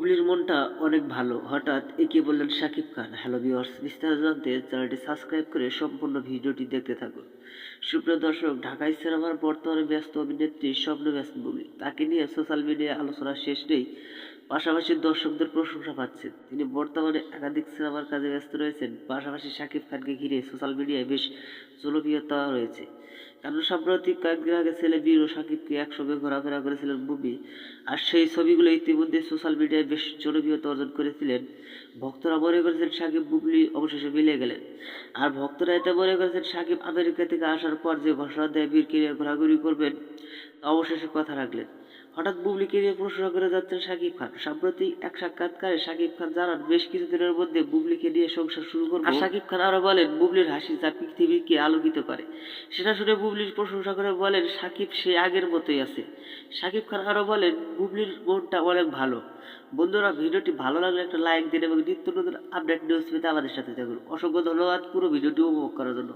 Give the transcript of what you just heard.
বুবলির মনটা অনেক ভালো। হঠাৎ একে বললেন শাকিব খান। হ্যালো ভিউয়ার্স, বিস্তারিত জানতে চ্যানেলটি সাবস্ক্রাইব করে সম্পূর্ণ ভিডিওটি দেখতে থাকুন। সুপ্রিয় দর্শক, ঢাকাই সিনেমার বর্তমানে ব্যস্ত অভিনেত্রী স্বপ্ন ব্যস্ত বুবলি। তাকে নিয়ে সোশ্যাল মিডিয়ায় আলোচনা শেষ নেই। পাশাপাশি দর্শকদের প্রশংসা পাচ্ছেন। তিনি বর্তমানে একাধিক সিনেমার কাজে ব্যস্ত রয়েছেন। পাশাপাশি শাকিব খানকে ঘিরে সোশ্যাল মিডিয়ায় বেশ জনপ্রিয়তা রয়েছে। কারণ সাম্প্রতিক কয়েকদিন আগে ছেলে বীর ও শাকিবকে একসঙ্গে ঘোরাফেরা করেছিলেন বুবলি। আর সেই ছবিগুলো ইতিমধ্যে সোশ্যাল মিডিয়ায় বেশ জনপ্রিয়তা অর্জন করেছিলেন। ভক্তরা মনে করেছেন শাকিব বুবলি অবশেষে মিলে গেলেন। আর ভক্তরা এটা মনে করেছেন শাকিব আমেরিকা থেকে আসার পর যে ঘোষণা দেয় বীরকে নিয়ে ঘোরাঘুরি করবেন, তা অবশেষে কথা রাখলেন। হঠাৎ বুবলিকে নিয়ে প্রশ্ন করে যাচ্ছেন শাকিব খান। সাম্প্রতিক এক সাক্ষাৎকারে শাকিব খান জানান, বেশ কিছুদিনের মধ্যে বুবলিকে নিয়ে সংসার শুরু করব। আর শাকিব খান আরো বলেন, বুবলির হাসি যা পৃথিবীকে আলোকিত করে। সেটা শুনে বুবলির প্রশংসা করে বলেন, শাকিব সে আগের মতোই আছে। শাকিব খান আরো বলেন, বুবলির মনটা অনেক ভালো। বন্ধুরা, ভিডিওটি ভালো লাগলে একটা লাইক দিন এবং নিত্য নতুন আপডেট নিউজ পেতে আমাদের সাথে থাকুন। অসংখ্য ধন্যবাদ পুরো ভিডিওটি উপভোগ করার জন্য।